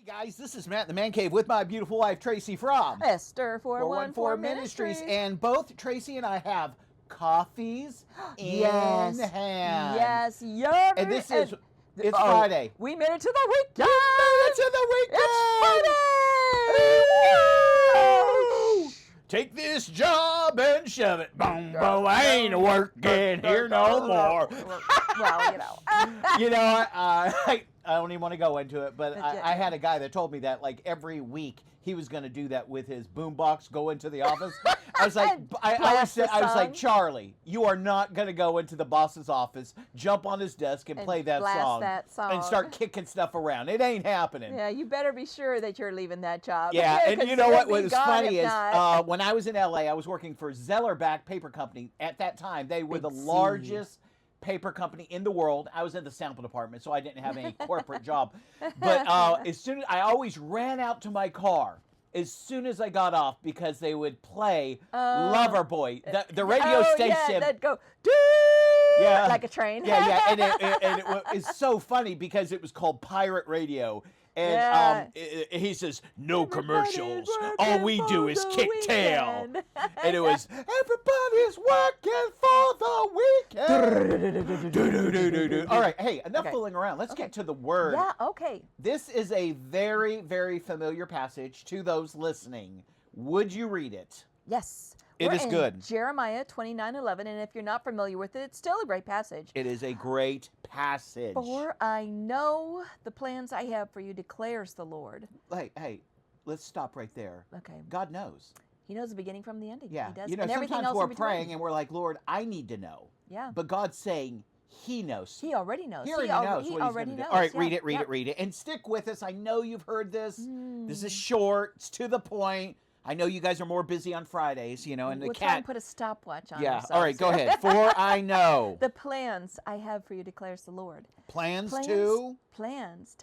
guys, this is Matt in the Man Cave with my beautiful wife, Tracey from Esther 414 Ministries. And both Tracey and I have coffees in Yes. hand. Yes, yes. And this is, it's Friday. We made it to the weekend. We made it to the weekend. It's Friday. Woo! Take this job and shove it. Boom, boom. I ain't working here no more. Well, you know. You know, I don't even want to go into it, but I had a guy that told me that like every week he was going to do that with his boombox, go into the office. I was like, I was like, Charlie, you are not going to go into the boss's office, jump on his desk and play that song, and start kicking stuff around. It ain't happening. Yeah, you better be sure that you're leaving that job. Yeah, and you know what was funny is when I was in LA, I was working for Zellerback Paper Company. At that time, they were the largest paper company in the world. I was in the sample department, so I didn't have any corporate job. But as soon as I always ran out to my car as soon as I got off because they would play Loverboy, the radio station. Yeah, that'd go like a train. Yeah, and it's so funny because it was called pirate radio. And he says, no commercials. All we do is kick tail. And it was, everybody's working for the weekend. All right, hey, enough fooling around. Let's get to the word. Yeah, okay. This is a very, very familiar passage to those listening. Would you read it? Yes. It is good. Jeremiah 29:11, and if you're not familiar with it, it's still a great passage. It is a great passage. For I know the plans I have for you, declares the Lord. Hey, let's stop right there. Okay. God knows. He knows the beginning from the ending. Yeah. He does. You know, and everything sometimes else we're praying and we're like, Lord, I need to know. Yeah. But God's saying He knows. He already knows. He already knows what He's going to do. All right, yeah. read it. And stick with us. I know you've heard this. This is short. It's to the point. I know you guys are more busy on Fridays, you know, and the we'll try and put a stopwatch on ourselves. All right, go ahead. For I know. The plans I have for you, declares the Lord. Plans to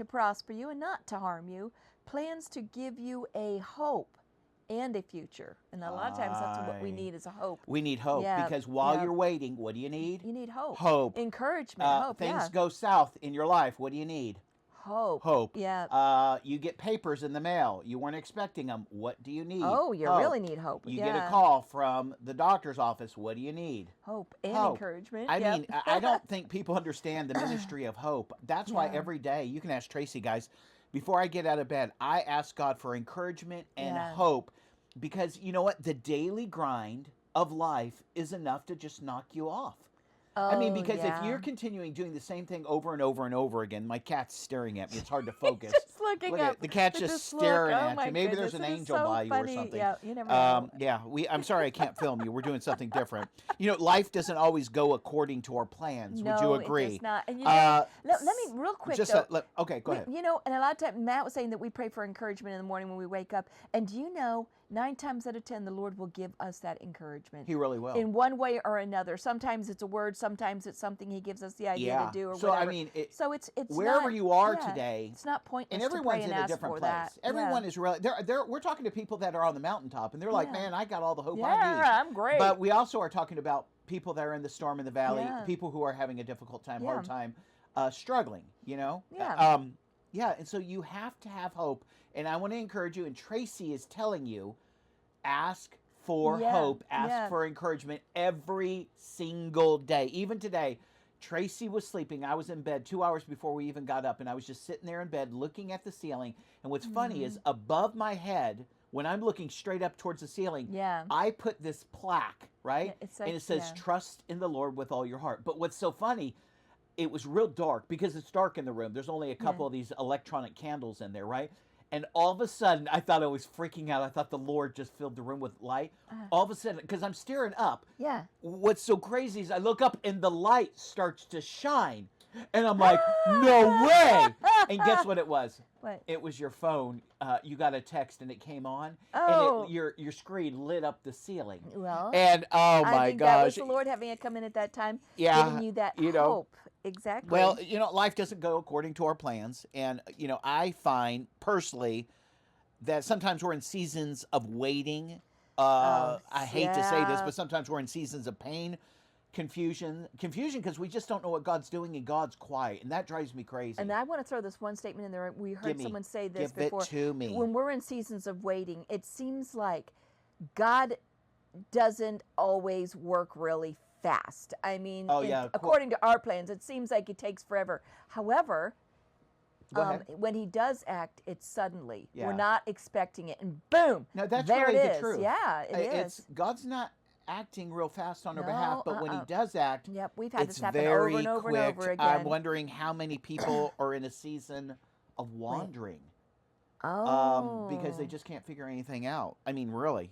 prosper you and not to harm you. Plans to give you a hope and a future. And a lot of times that's what we need is a hope. We need hope because while you're waiting, what do you need? You need hope. Hope. Encouragement, hope, Things go south in your life. What do you need? Hope. Yeah. You get papers in the mail. You weren't expecting them. What do you need? Oh, you really need hope. You get a call from the doctor's office. What do you need? Hope and encouragement. I mean, I don't think people understand the ministry of hope. That's why every day, you can ask Tracey, guys, before I get out of bed, I ask God for encouragement and hope because, you know what? The daily grind of life is enough to just knock you off. I mean, because if you're continuing doing the same thing over and over and over again, my cat's staring at me. It's hard to focus. Just looking up. The cat's just staring at you. Maybe there's an angel by you or something. Yeah, you never know. I'm sorry I can't film you. We're doing something different. You know, life doesn't always go according to our plans. Would you agree? No, it does not. And you know, let me real quick okay, go ahead. You know, and a lot of times Matt was saying that we pray for encouragement in the morning when we wake up. And do you know, 9 times out of 10, the Lord will give us that encouragement. He really will. In one way or another. Sometimes it's a word. Sometimes it's something He gives us the idea to do or whatever. I mean, it's not, wherever you are today. It's not pointless and everyone's to pray in and a ask different for place. that. Everyone is really. We're talking to people that are on the mountaintop, and they're like, "Man, I got all the hope I need." Yeah, I'm great. But we also are talking about people that are in the storm in the valley, people who are having a difficult time, hard time, struggling. You know. And so you have to have hope, and I want to encourage you. And Tracey is telling you, ask for hope, ask for encouragement every single day. Even today, Tracey was sleeping. I was in bed 2 hours before we even got up, and I was just sitting there in bed looking at the ceiling. And what's funny is above my head, when I'm looking straight up towards the ceiling, I put this plaque, right? And it says, trust in the Lord with all your heart. But what's so funny, it was real dark because it's dark in the room. There's only a couple of these electronic candles in there, right? And all of a sudden, I thought I was freaking out. I thought the Lord just filled the room with light. All of a sudden, because I'm staring up. Yeah. What's so crazy is I look up and the light starts to shine. And I'm like, no way. And guess what it was? What? It was your phone. You got a text and it came on. Oh. And your screen lit up the ceiling. Well. And oh my I think gosh. that was the Lord having it come in at that time. Giving you that hope. Exactly. Well, you know, life doesn't go according to our plans. And, you know, I find personally that sometimes we're in seasons of waiting. I hate to say this, but sometimes we're in seasons of pain. confusion because we just don't know what God's doing, and God's quiet, and that drives me crazy. And I want to throw this one statement in there. We heard someone say this Give before. It to me. When we're in seasons of waiting, it seems like God doesn't always work really fast. I mean, according to our plans, it seems like it takes forever. However, when he does act, it's suddenly. Yeah. We're not expecting it, and boom, now that's there really it is. The truth. Yeah, it's God's not acting real fast on our behalf, but when he does act, we've had this happen very over and over quick. and over again. I'm wondering how many people are in a season of wandering. Because they just can't figure anything out. I mean, really,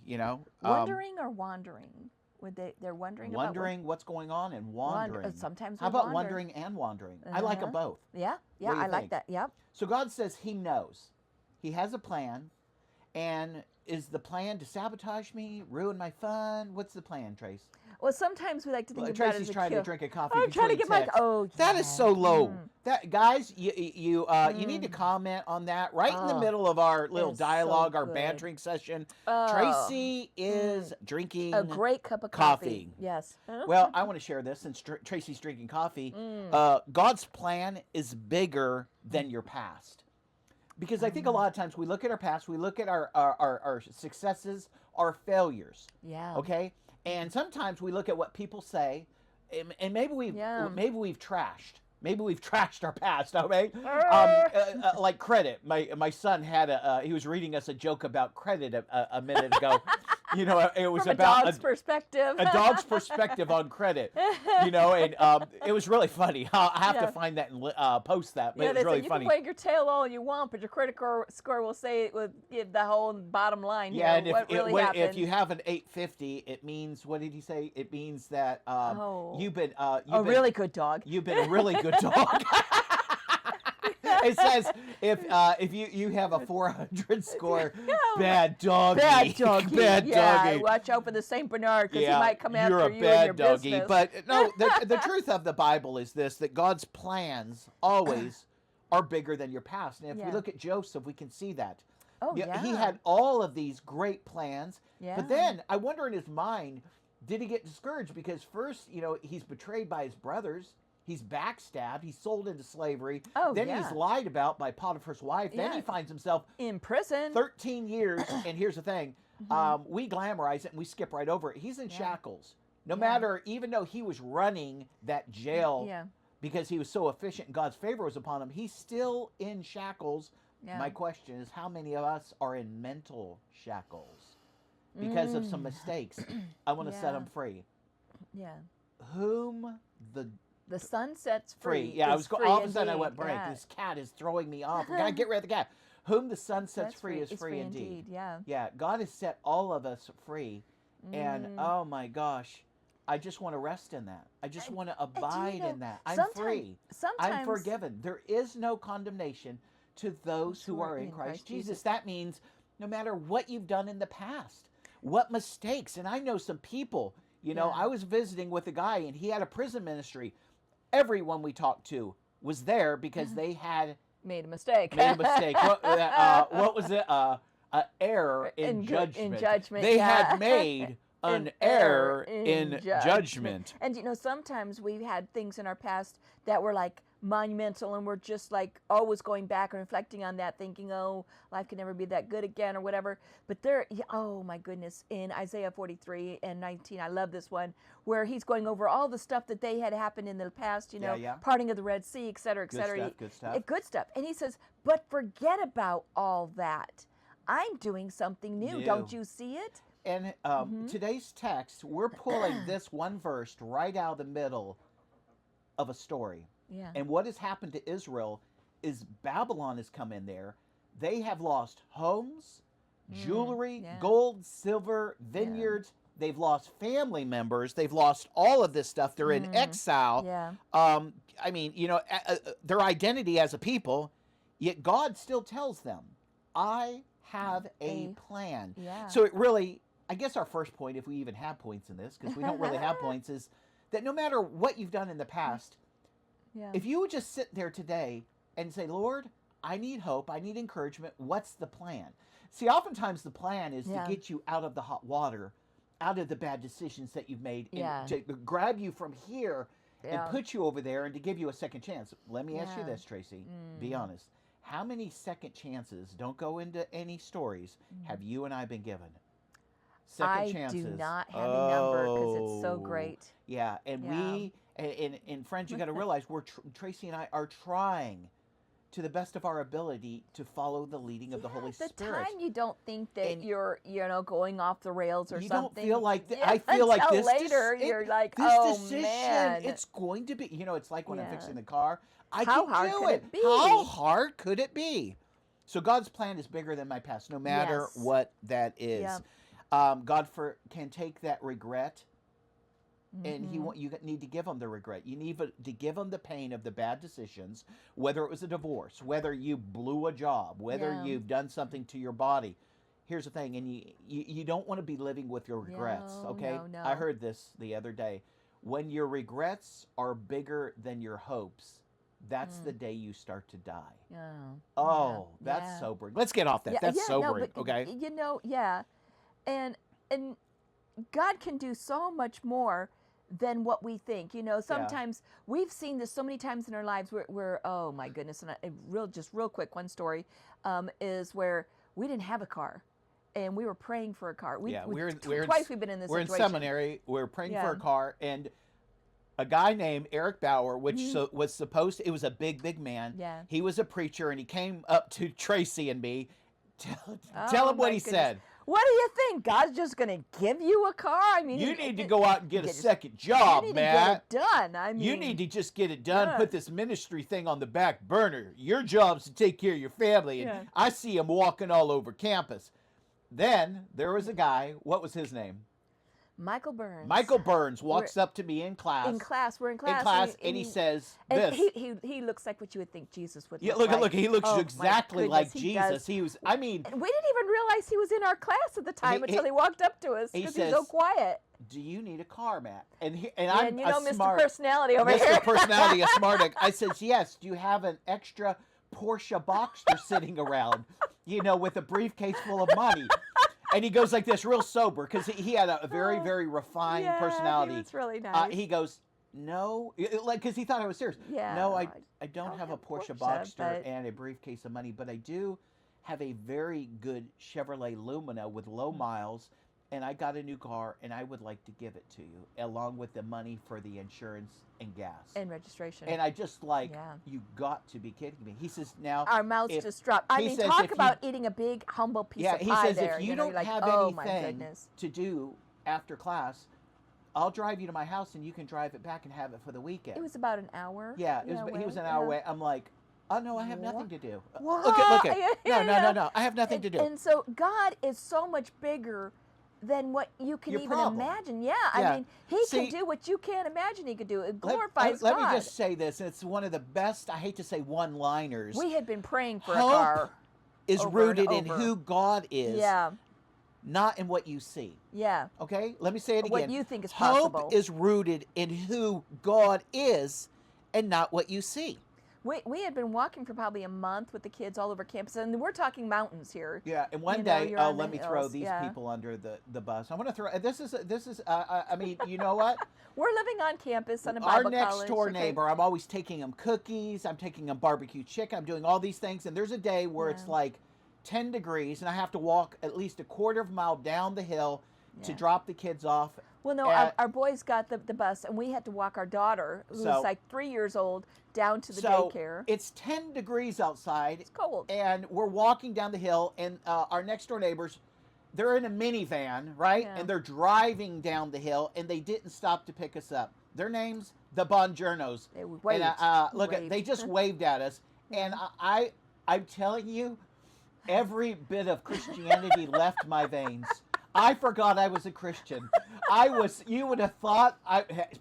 Wondering or wandering? They're wondering what's going on and wandering. Sometimes how about wondering and wandering? I like them both. Yeah, I like that. Yep. So God says he knows. He has a plan. And is the plan to sabotage me, ruin my fun? What's the plan, Trace? Well, sometimes we like to think about Tracy's it as a trying to drink a coffee. I'm trying to get my. That is so low. That guys, you need to comment on that right in the middle of our little dialogue, our bantering session. Tracy is drinking a great cup of coffee. Yes. Well, I want to share this since Tracy's drinking coffee. God's plan is bigger than your past. Because I think a lot of times we look at our past, we look at our successes, our failures. Yeah. Okay? And sometimes we look at what people say, and maybe we've trashed. Maybe we've trashed our past, okay? Like credit. My son had he was reading us a joke about credit a minute ago. It was from about a dog's perspective. A dog's perspective on credit. And it was really funny. I have to find that and post that, but it was really funny. You can wag your tail all you want, but your credit score will say it will give the whole bottom line. Yeah, and if you have an 850, it means, what did he say? It means that you've been a really good dog. You've been a really good dog. It says if you have a 400 score, bad doggy. Bad doggy. Bad doggy. Watch out for the Saint Bernard because he might come after you You're and a your bad doggy. business. But no, the truth of the Bible is this: that God's plans always are bigger than your past. And if we look at Joseph, we can see that. He had all of these great plans, but then I wonder in his mind, did he get discouraged? Because first, he's betrayed by his brothers. He's backstabbed. He's sold into slavery. Then he's lied about by Potiphar's wife. Then he finds himself in prison. 13 years. And here's the thing. We glamorize it and we skip right over it. He's in shackles. No matter, even though he was running that jail because he was so efficient and God's favor was upon him, he's still in shackles. My question is, how many of us are in mental shackles because of some mistakes? I want to set them free. Yeah. Whom the sun sets free. Yeah, I was all of a sudden I went break. This cat is throwing me off. We gotta get rid of the cat. Whom the sun sets free is free indeed. Yeah. Yeah. God has set all of us free, and oh my gosh, I just want to rest in that. I just want to abide in that. I'm free. I'm forgiven. There is no condemnation to those who are in Christ Jesus. That means no matter what you've done in the past, what mistakes, and I know some people. I was visiting with a guy, and he had a prison ministry. Everyone we talked to was there because they had made a mistake. What was it? Error in judgment. They had made an error in judgment. And sometimes we've had things in our past that were like monumental, and we're just like always going back and reflecting on that, thinking, oh, life can never be that good again or whatever. But oh my goodness, in Isaiah 43 and 19, I love this one, where he's going over all the stuff that they had happened in the past, parting of the Red Sea, et cetera, et cetera. Good stuff. And he says, but forget about all that. I'm doing something new. Don't you see it? And today's text, we're pulling this one verse right out of the middle of a story. Yeah. And what has happened to Israel is Babylon has come in there. They have lost homes, jewelry, gold, silver, vineyards. They've lost family members. They've lost all of this stuff. They're in exile. Yeah. Their identity as a people, yet God still tells them, I have a plan. Yeah. So it really, I guess our first point, if we even have points in this, because we don't really have points, is that no matter what you've done in the past, if you would just sit there today and say, Lord, I need hope, I need encouragement, what's the plan? See, oftentimes the plan is to get you out of the hot water, out of the bad decisions that you've made, Yeah. and to grab you from here and Yeah. put you over there and to give you a second chance. Let me ask you Yeah. this, Tracy. Be honest. How many second chances, don't go into any stories, have you and I been given? Second chances. I do not have a number because it's so Oh, great. yeah, and and friends, you got to realize Tracy and I are trying to the best of our ability to follow the leading of the Holy The Spirit. time you don't think that And you're, going off the rails or you something. don't feel like yeah, I feel like until this later you're like, this oh decision, man, it's going to be, it's like when I'm Yeah. fixing the car. I How can hard do could it. it be? How hard could it be? So God's plan is bigger than my past, no matter Yes. what that is. Yeah. God can take that regret, and Mhm. you need to give him the regret. You need to give him the pain of the bad decisions, whether it was a divorce, whether you blew a job, whether Yeah. you've done something to your body. Here's the thing, and you don't want to be living with your regrets, No, okay? no, I no. heard this the other day. When your regrets are bigger than your hopes, that's the day you start to die. Oh, Oh, yeah, that's yeah. sobering. Let's get off that. Yeah, That's yeah, no, sobering, but okay? yeah, and God can do so much more than what we think. Sometimes we've seen this so many times in our lives where oh my goodness, and real quick, one story is where we didn't have a car, and we were praying for a car. Twice we've been in this We're in situation. seminary. We're praying for Yeah. a car, and a guy named Eric Bauer, which Mhm. was supposed to, it was a big man. Yeah. He was a preacher, and he came up to Tracy and me. Tell Oh, him what my he goodness. said. What do you think? God's just going to give you a car? I mean, You need to go out and get a second job, you need Matt. to get it done. I mean, You need to just get it done. Yeah. Put this ministry thing on the back burner. Your job's to take care of your family. And Yeah. I see him walking all over campus. Then there was a guy. What was his name? Michael Burns. Michael Burns walks up to me in class. We're in class. And he says and this. he looks like what you would think Jesus would Yeah, look like. look. He looks Oh, my exactly like goodness, he Jesus. does. He was. I mean, And we didn't even realize he was in our class at the time until he walked up to us he because he's so says, quiet. do you need a car, Matt? And Yeah, I'm and a Mr. smart Personality over here. Mr. Personality, a smart. I says, yes. Do you have an extra Porsche Boxster sitting around? With a briefcase full of money. And he goes like this, real sober, because he had a very, very refined personality. It's really nice. He goes, no, because he thought I was serious. Yeah, No, I don't have a Porsche Boxster but- and a briefcase of money, but I do have a very good Chevrolet Lumina with low miles, and I got a new car, and I would like to give it to you, along with the money for the insurance and gas. and registration. And I just Yeah. you got to be kidding me. He says, now. Our mouths if- just dropped. I he mean, says talk if you- about eating a big, humble piece of he pie says, there. if you you're don't like, have oh, my anything goodness. to do after class, I'll drive you to my house and you can drive it back and have it for the weekend. It was about an hour. Yeah, he was an hour away. away. I'm like, oh no, I have nothing to do. What? Look at. Yeah. No. I have nothing to do. And so God is so much bigger than what you can Your even problem. imagine. Yeah, Yeah. I mean, He See, can do what you can't imagine He could do. It Let- glorifies let God. me just say this, and it's one of the best, I hate to say one-liners, We had been praying for Hope a car. is over and rooted in over. who God is, Yeah, not in what you see. yeah. Okay? Let me say it again. What you think is possible. Hope is rooted in who God is and not what you see. We had been walking for probably a month with the kids all over campus, and we're talking mountains here. Yeah, and one You know, day, you're on let the me throw hills, these yeah. people under the bus. I want to throw. This is. I mean, you know what? We're living on campus on a Our Bible next college. door okay? neighbor. I'm always taking them cookies. I'm taking them barbecue chicken. I'm doing all these things, and there's a day where it's Yeah. like 10 degrees, and I have to walk at least a quarter of a mile down the hill to Yeah. drop the kids off. Well, no, at- our boys got the bus, and we had to walk our daughter, who So- was like 3 years old, down to the so daycare. it's 10 degrees outside. It's cold. And we're walking down the hill, and our next door neighbors, they're in a minivan, right? Yeah. And they're driving down the hill, and they didn't stop to pick us up. Their names, the Bongiornos. They waved. And look, Waved. they just waved at us. And I'm telling you, every bit of Christianity left my veins. I forgot I was a Christian. You would have thought,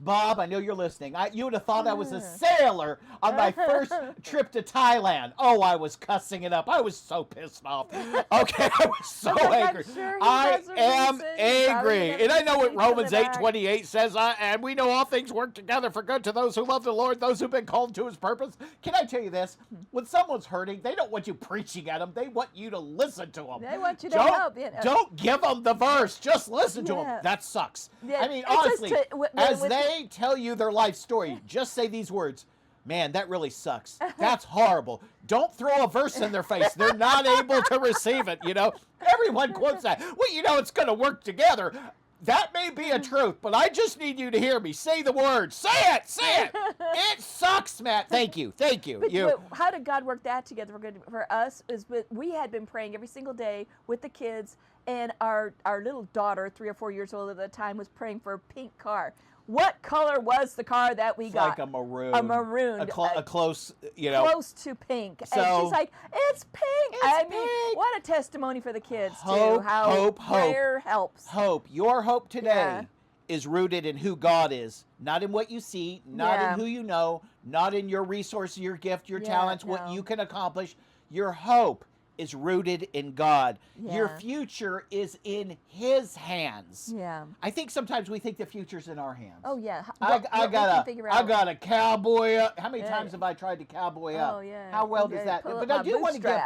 Bob, I know you're listening. You would have thought I was a sailor on my first trip to Thailand. Oh, I was cussing it up. I was so pissed off. Okay, I was so like, I'm angry. sure he I has a am reason. angry. Probably And I know what never Romans seen each other 8:28 says, and we know all things work together for good to those who love the Lord, those who've been called to his purpose. Can I tell you this? When someone's hurting, they don't want you preaching at them. They want you to listen to them. They want you to Don't- help. Don't give them the verse. Just listen to them. That sucks. Yeah, I mean, honestly, as they tell you their life story, just say these words. Man, that really sucks. That's horrible. Don't throw a verse in their face. They're not able to receive it, you know. Everyone quotes that. Well, you know, it's going to work together. That may be a truth, but I just need you to hear me. Say the word. Say it. Say it. It sucks, Matt. Thank you. Thank you. But how did God work that together for us? Is we had been praying every single day with the kids, and our little daughter, 3 or 4 years old at the time, was praying for a pink car. What color was the car that we got? Like a maroon. A maroon. A close, you know. Close to pink. So, and she's like, it's pink. I mean, what a testimony for the kids, too. How prayer helps. Hope. Your hope today is rooted in who God is. Not in what you see, not in who you know, not in your resources, your gift, your talents, what you can accomplish. Your hope is rooted in God. Your future is in His hands. Yeah. I think sometimes we think the future's in our hands. Oh yeah. I got a cowboy up. How many times have I tried to cowboy up? Oh yeah. How well does that? But I do want to give.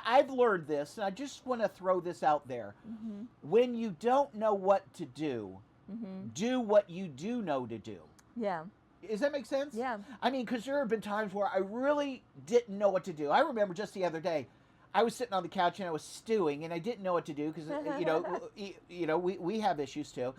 I've learned this, and I just want to throw this out there. Mm-hmm. When you don't know what to do, do what you do know to do. Yeah. Does that make sense? Yeah. I mean, because there have been times where I really didn't know what to do. I remember just the other day, I was sitting on the couch and I was stewing, and I didn't know what to do because we have issues too,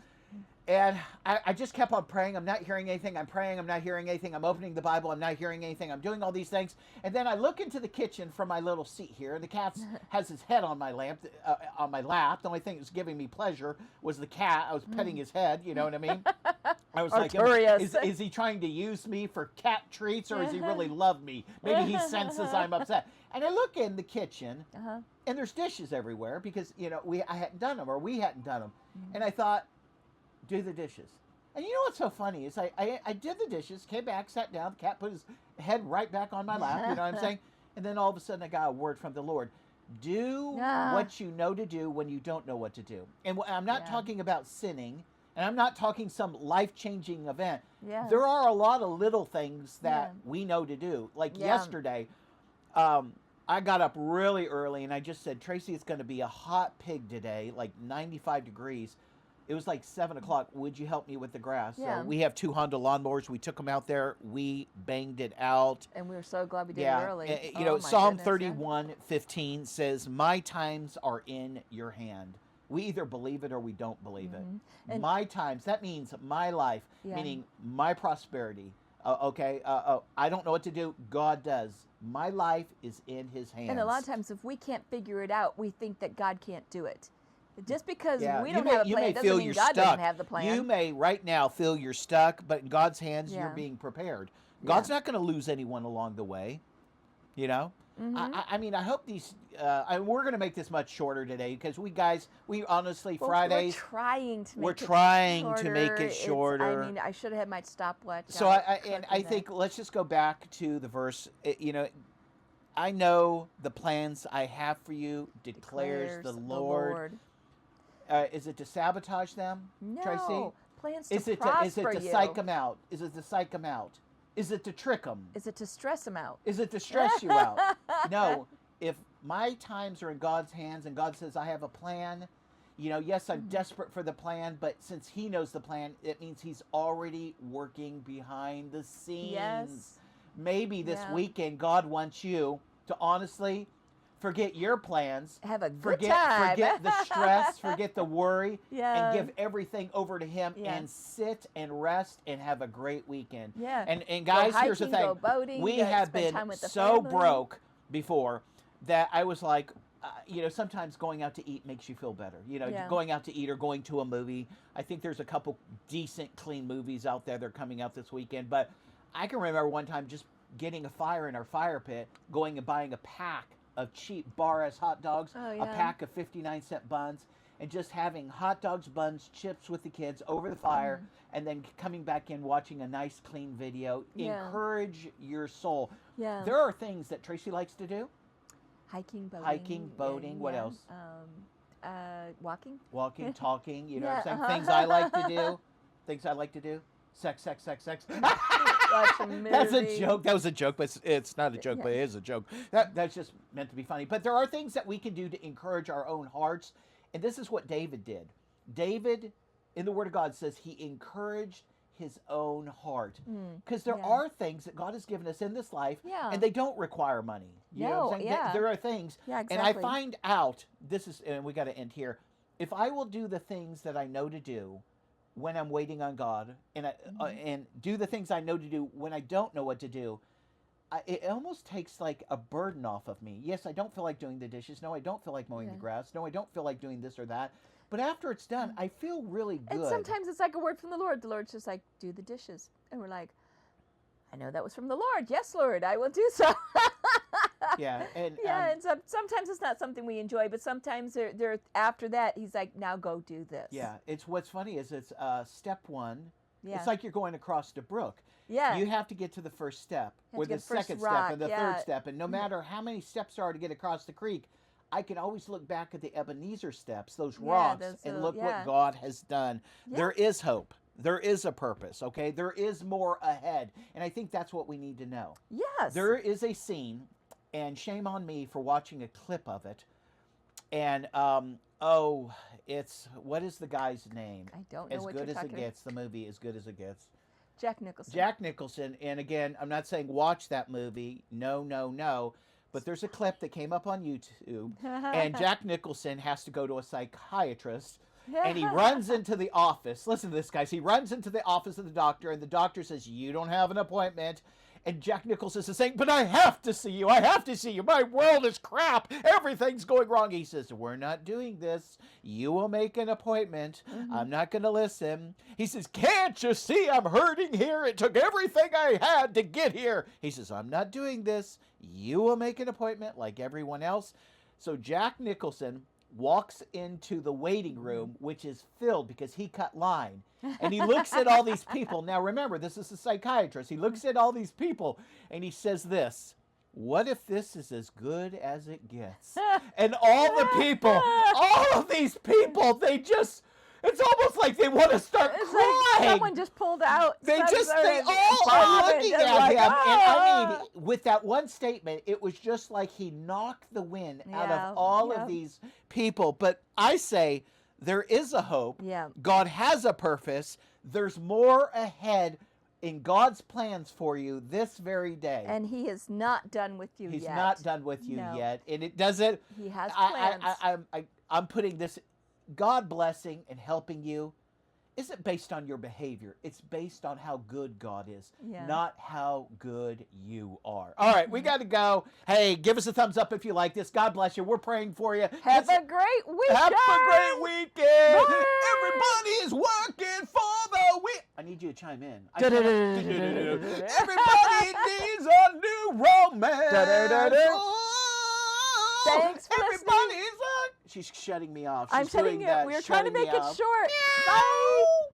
and I just kept on praying. I'm not hearing anything. I'm praying. I'm not hearing anything. I'm opening the Bible. I'm not hearing anything. I'm doing all these things, and then I look into the kitchen from my little seat here, and the cat has his head on my lap. The only thing that was giving me pleasure was the cat. I was petting his head. You know what I mean? I was like, is he trying to use me for cat treats, or does he really love me? Maybe he senses I'm upset. And I look in the kitchen, and there's dishes everywhere because, you know, I hadn't done them, or we hadn't done them. Mm-hmm. And I thought, do the dishes. And you know what's so funny is I did the dishes, came back, sat down, the cat put his head right back on my lap, you know what I'm saying? And then all of a sudden I got a word from the Lord. Do what you know to do when you don't know what to do. And I'm not talking about sinning, and I'm not talking some life-changing event. Yeah. There are a lot of little things that we know to do. Like yesterday, I got up really early, and I just said, Tracy, it's going to be a hot pig today, like 95 degrees. It was like 7 o'clock. Would you help me with the grass? Yeah. So we have 2 Honda lawnmowers. We took them out there. We banged it out. And we were so glad we did it early. You know, Psalm 31:15 says, my times are in your hand. We either believe it or we don't believe it. And my times, that means my life, meaning my prosperity. I don't know what to do. God does. My life is in His hands. And a lot of times, if we can't figure it out, we think that God can't do it. Just because we don't have a plan doesn't mean God doesn't have the plan. You may right now feel you're stuck, but in God's hands, you're being prepared. God's not going to lose anyone along the way. You know? Mm-hmm. I mean, I hope these. We're going to make this much shorter today because we honestly Fridays. We're trying to make it shorter. I mean, I should have had my stopwatch. So I think let's just go back to the verse. You know, I know the plans I have for you, declares the Lord. Is it to sabotage them, Tracy? Plans to prosper you. Is it to psych them out? Is it to psych them out? Is it to trick them? Is it to stress them out? Is it to stress you out? No. If my times are in God's hands and God says I have a plan, you know, yes, I'm desperate for the plan, but since He knows the plan, it means He's already working behind the scenes. Yes. Maybe this weekend God wants you to honestly forget your plans. Have a good time. Forget the stress, forget the worry, and give everything over to Him and sit and rest and have a great weekend. Yeah. And guys, here's the thing. Boating, we have been so broke before that I was like, you know, sometimes going out to eat makes you feel better. You know, going out to eat or going to a movie. I think there's a couple decent, clean movies out there that are coming out this weekend. But I can remember one time just getting a fire in our fire pit, going and buying a pack of cheap bar-ass hot dogs, a pack of 59-cent buns, and just having hot dogs, buns, chips with the kids over the fire, and then coming back in, watching a nice, clean video. Encourage your soul. Yeah. There are things that Tracy likes to do. Hiking, boating. What else? Walking, talking. You know what I'm saying? Things I like to do. Sex. That's a joke. That was a joke, but it's not a joke, but it is a joke. That's just meant to be funny. But there are things that we can do to encourage our own hearts And this is what David did. David, in the Word of God, says he encouraged his own heart. Because there are things that God has given us in this life, and they don't require money. You know what I'm saying? There are things. Yeah, exactly. And I find out, and we got to end here, if I will do the things that I know to do when I'm waiting on God, and do the things I know to do when I don't know what to do, it almost takes like a burden off of me. Yes, I don't feel like doing the dishes. No, I don't feel like mowing the grass. No, I don't feel like doing this or that. But after it's done, I feel really good. And sometimes it's like a word from the Lord. The Lord's just like, do the dishes. And we're like, I know that was from the Lord. Yes, Lord, I will do so. And sometimes it's not something we enjoy, but sometimes they're after that, he's like, now go do this. Yeah, it's what's funny is it's step one. Yeah. It's like you're going across the brook. Yeah. You have to get to the first step, or the second step, and the third step. And no matter how many steps there are to get across the creek, I can always look back at the Ebenezer steps, those rocks, and look what God has done. Yeah. There is hope. There is a purpose, okay? There is more ahead. And I think that's what we need to know. Yes. There is a scene, and shame on me for watching a clip of it. And, what is the guy's name? I don't know As what Good you're as It talking Gets. The movie As Good as It Gets. Jack Nicholson. Jack Nicholson. And again, I'm not saying watch that movie. No. But there's a clip that came up on YouTube. And Jack Nicholson has to go to a psychiatrist. And he runs into the office. Listen to this, guys. He runs into the office of the doctor. And the doctor says, you don't have an appointment. And Jack Nicholson is saying, but I have to see you. I have to see you. My world is crap. Everything's going wrong. He says, we're not doing this. You will make an appointment. I'm not going to listen. He says, can't you see I'm hurting here? It took everything I had to get here. He says, I'm not doing this. You will make an appointment like everyone else. So Jack Nicholson walks into the waiting room, which is filled because he cut line. And he looks at all these people. Now, remember, this is a psychiatrist. He looks at all these people and he says this, what if this is as good as it gets? And all the people, all of these people, they just, it's almost like they want to start crying. Like someone just pulled out. They all are looking at him. And I mean, with that one statement, it was just like he knocked the wind out of all of these people. But I say, there is a hope. Yeah. God has a purpose. There's more ahead in God's plans for you this very day. And he is not done with you yet. He's not done with you yet. And it doesn't. He has plans. I'm putting this, God blessing and helping you isn't based on your behavior. It's based on how good God is, not how good you are. All right, we got to go. Hey, give us a thumbs up if you like this. God bless you. We're praying for you. Have a great weekend. Have a great weekend. Bye. Everybody is working for the week. I need you to chime in. Everybody needs a new romance. Thanks for listening. She's shutting me off. I'm shutting you. We're trying to make it short. Bye.